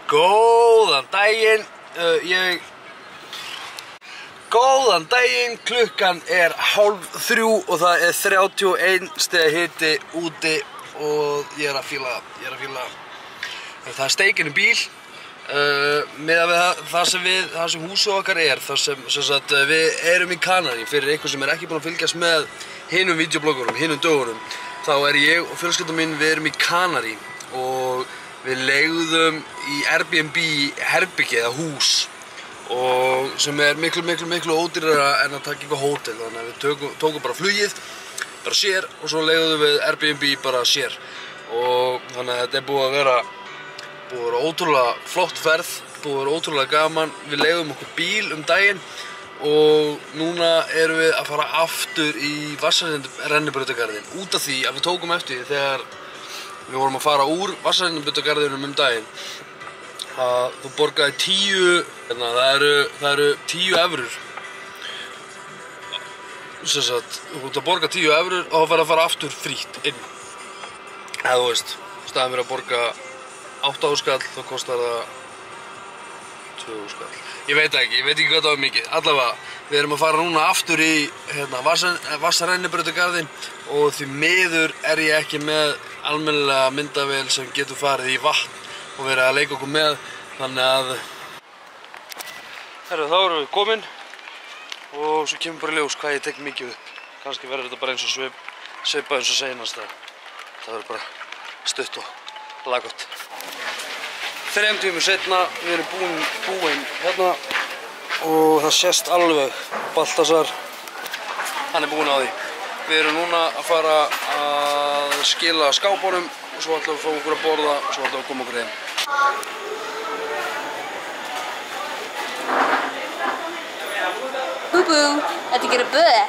Góðan daginn, klukkan er 2:30 og það er 31 stiga hiti úti og ég er að fíla það er steikinn í bíl með það sem húsið okkar er, þar sem sagt, við erum í Kanarí. Fyrir einhver sem er ekki búin að fylgjast með hinum videobloggurum, hinum dögunum, þá er ég og fjölskyldan mín, við erum í Kanarí og við leigðum í Airbnb herbyggi eða hús og sem er miklu ódýrara en að taka eitthvað hótel, þannig að við tókum bara flugið, bara sér og svo leigðum við Airbnb bara sér og þannig að þetta er búið að vera ótrúlega flott ferð, búið að vera ótrúlega gaman. Við leigðum okkur bíl daginn og núna erum við að fara aftur í Vatnsrennibrautagarðinn út af því að við tókum eftir þegar við vorum að fara úr Vatnsrennibrautagarðinum daginn að þú borgaði 10, það eru 10 evrur sem sagt, þú ert að borga 10 evrur og það verður að fara aftur frítt inn eða þú veist, staðan fyrir að borga 8 skall, þá kostar það 2 skall. Ég veit ekki hvað það var mikið. Allavega, við erum að fara núna aftur í Vatnsrennibrautagarðinn og því miður er ég ekki með almennilega myndavél sem getur farið í vatn og verið að leika okkur með, þannig að þá erum við komin og svo kemur bara í ljós hvað ég tek mikið upp. Kannski verður þetta bara eins og svipað eins og seinast, það verður bara stutt og laggott. 3 tímum seinna, við erum búin hérna og það sést alveg Baltasar, hann er búinn á því. Við erum núna að fara að skila skápunum og svo ætlum við að fá okkur að borða og svo ætlum við að koma okkur heim. Bú, þetta gerir böð.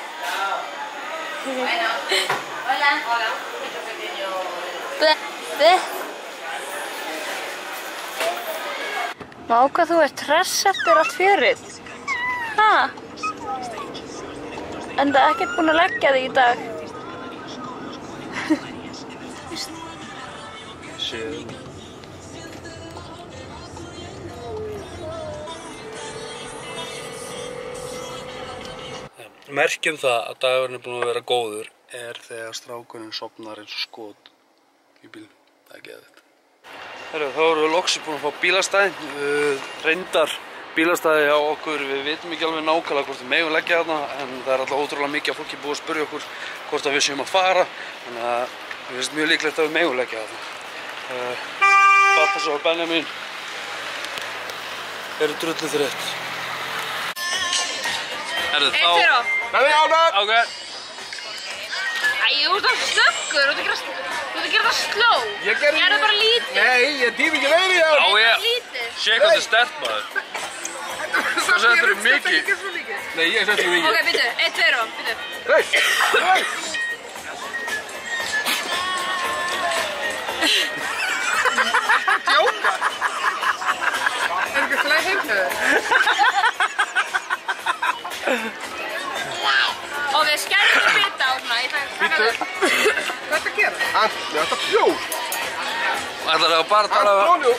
Böð. Má hvað þú ert hress eftir allt fjörið. Ha? En það er ekkert búin að leggja þig í dag. Merkjum það að dagurinn er búinn að vera góður er þegar strákurinn sofnar eins og skot í bílnum. Það er geðveikt. Þá erum við loksins búin að fá bílastæðin. Reyndar bílastæði á okkur, við vitum ekki alveg nákvæmlega hvort við megum leggja þarna, en það er alltaf ótrúlega mikið að fólki búið að spyrja okkur hvort að við séum að fara, þannig að við finnst mjög líklegt að við megum leggja þarna. Baltasar og Benjamin eru drullu þreytt. Ok. Æ, þú ert að snöggur, þú ert að gera það sló. Ég gerði bara lítið. Nei, ég tími ekki meiri á. Já, ég. Lítið. Sé hvað þetta er sterkt, maður. Hvað settur þú mikið? Ekki svo mikið. Nei, ég settur þú mikið. Ok, byrju, 1, 2 og, byrju. Reis. Djóka. Er ekki slæg heimtöður? Ok, skerðu þig bita á svona, ég taka þig. Hvað er þetta að gera? Andli, þetta er bjór. Ætlar það að bara tala um... Antrónjó,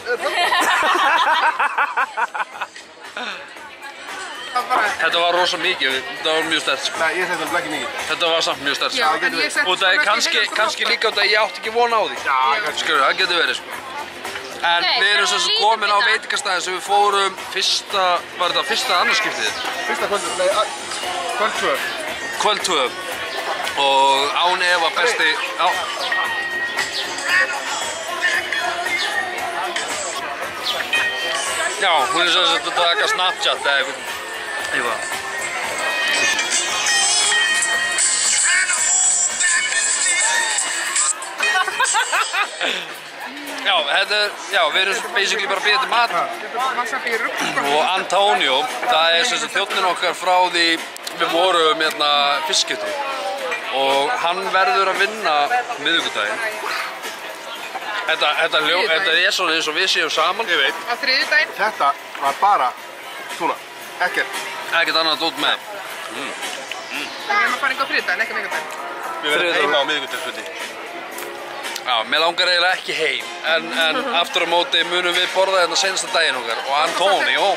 Þetta var rosa mikið, þetta var mjög sterkt. Nei, ég setti ekki mikið. Þetta var samt mjög sterkt. Já, en ég setti... Og það er kannski líka út að ég átti ekki von á því. Já, Skurðu, það getur verið, sko. En við erum svo sem komin á veitingastæði sem við fórum var þetta fyrsta annarskiptið? Fyrsta kvöldu, nei, kvöld 2. Kvöld 2. Og án efa besti, já. Já, hún er svo að taka Snapchat eða eitthvað. Já, við erum basically bara að bíða til mat. Og Antonio, það er sem sagt þjónninn okkar frá því við vorum hérna fiskskipti. Og hann verður að vinna miðvikudaginn. Þetta er svona eins og við séum saman. Ég veit. Á þriðjudaginn? Þetta var bara svona, ekkert. Ekkert annað út með. Við erum að fara yngur á þriðjudaginn, ekki miðvikudaginn. Við verðum heima á miðvikudagsfundi. Já, mér langar eiginlega ekki heim, en aftur á móti munum við borða hérna seinasta daginn okkar og Antonio,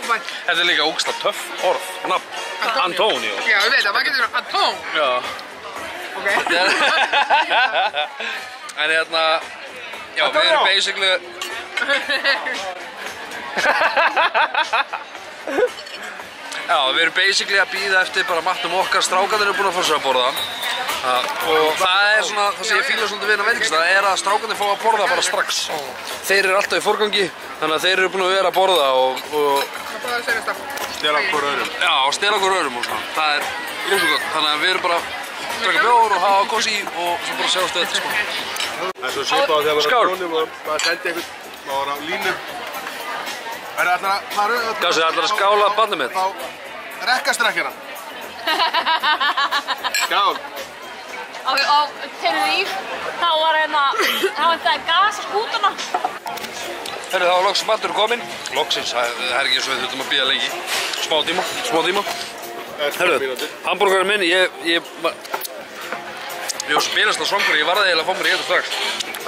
þetta er líka ógeðslega töff orð, nafn, Antonio. Já, ég veit það, maður getur Antón. Já. Ok. En hérna, já, við erum basically... Já, við erum basically að bíða eftir bara matnum okkar, strákarnir eru búin að fá sér að borða. Og það er svona, það sem ég fíla svolítið við hérna veitingastað er að strákarnir fá að borða bara strax. Þeir eru alltaf í forgangi, þannig að þeir eru búin að vera að borða og... Það báði sér þetta. Stela hvort öðrum. Já, og stela hvort öðrum og svona. Það er rosa gott, þannig að við erum bara að drekka bjór og hafa kósí og svo bara sjáumst við þetta, sko. Það er svo svipað þegar maður Skál. er á trónum og maður sendi einhvern, maður var á línu. Það er alltaf að fara Gassi, ætlar að skála barnið mitt? á rekkastrekkjana. Skál. Á Tenerife, þá var þetta gas á skútuna. Herru, þá var loksins maturinn kominn. Loksins, það er ekki eins og við þurfum að bíða lengi. Smá tíma. Herru, hamburgerinn minn, ég var svo bílast á svangur, ég varði eiginlega að fá mér í þetta strax.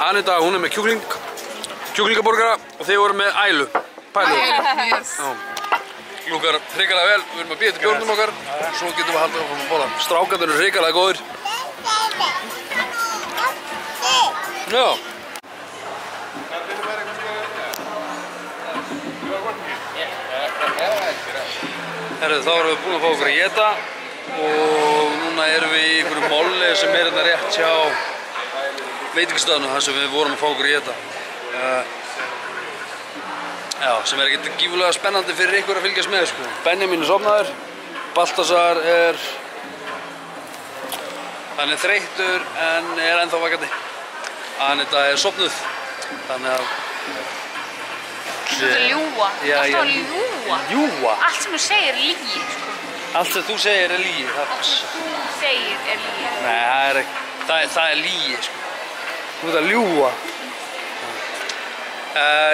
Anita, hún er með kjúklingaborgara og þið voru með ælu. Pælu. Yes. Lúkar hrikalega vel, við erum að bíða til bjórnum okkar, svo getum við að halda áfram að borða. Strákarnir eru hrikalega góðir. Já. Herru, þá erum við búin að fá okkur að éta og núna erum við í einhverju molli sem er hérna rétt hjá veitingastöðunum þar sem við vorum að fá okkur að éta. Já, sem er ekkert gífurlega spennandi fyrir ykkur að fylgjast með, sko. Benjamin er sofnaður, Baltasar er... Hann er þreyttur en er ennþá vakandi. Anita er sofnuð, þannig að... Þú ert að ljúga. Já, Alltaf að ljúga. Ljúga? Allt sem þú segir er lygi, sko. Allt sem þú segir er lygi. Allt sem þú segir er lygi. Nei, það er lygi, sko. Þú ert að ljúga.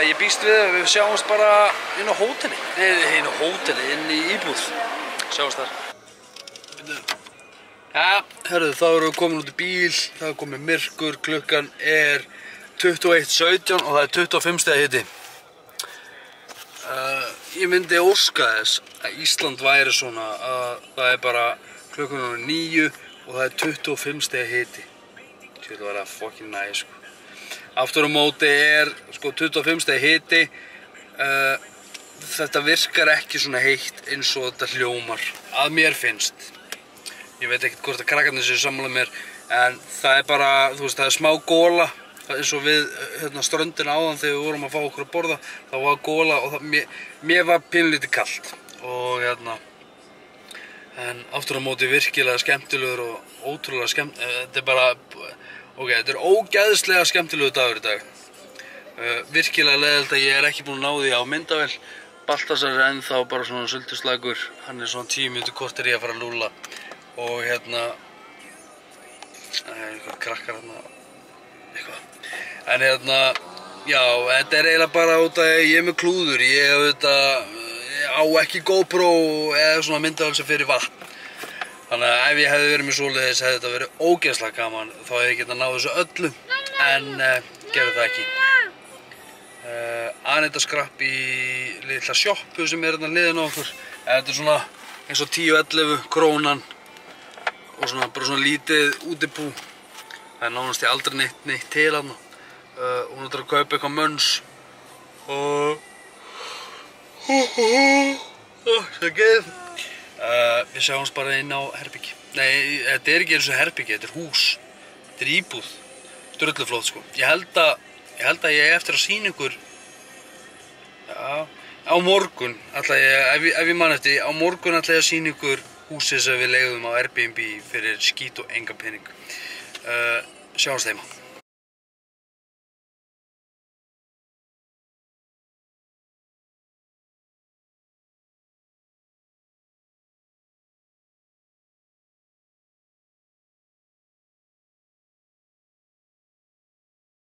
Ég býst við að við sjáumst bara inn á hóteli. Nei, inn á hóteli, inn í íbúð. Sjáumst þar. Ja, herru, þá erum við komin út í bíl. Það er komið myrkur, klukkan er 21:17 og það er 25 stiga hiti. Ég myndi óska þess að Ísland væri svona að það er bara klukkan er 9 og það er 25 stiga hiti. Þetta var að fucking næ, sko. Aftur á móti er sko 25 stiga hiti. Þetta virkar ekki svona heitt eins og þetta hljómar, að mér finnst. Ég veit ekkert hvort að krakkarnir séu sammála mér, en það er bara, þú veist, það er smá góla. Eins og við hérna, ströndina áðan þegar við vorum að fá okkur að borða, þá var góla og það, mér var pínlítið kalt. Og hérna, en aftur á móti virkilega skemmtilegur og ótrúlega þetta er bara, ok, þetta er ógeðslega skemmtilegur dagur í dag. Virkilega leiðilegt að ég er ekki búinn að ná því á myndavél. Baltasar er ennþá bara svona sultuslagur, hann er svona 10 mínútur korter í að fara að lúlla. Og hérna, eitthvað krakkar hérna, eitthvað. En hérna, já, þetta er eiginlega bara út að ég er með klúður, ég á ekki GoPro eða svona myndavél sem fyrir vatn. Þannig að ef ég hefði verið með svoleiðis hefði þetta verið ógeðslega gaman, þá hefði ég getað náð þessu öllu, en gerði það ekki. Anita skrapp í litla sjoppu sem er hérna hliðina á okkur. Þetta er svona eins og 10-11 krónan og svona, bara svona lítið útibú. Það er nánast ég aldrei neitt til hann. Hún ætlar að kaupa eitthvað möns og... Það er geð. Við sjáumst bara inn á herbyggi. Nei, þetta er ekki eins og herbyggi, þetta er hús. Þetta er íbúð. Drulluflott, sko. Ég held að ég eftir að sýna ykkur... Já, á morgun ætla ég, ef ég man eftir, á morgun ætla ég að sýna ykkur húsið sem við leigðum á Airbnb fyrir skít og enga pening. Sjáumst heima.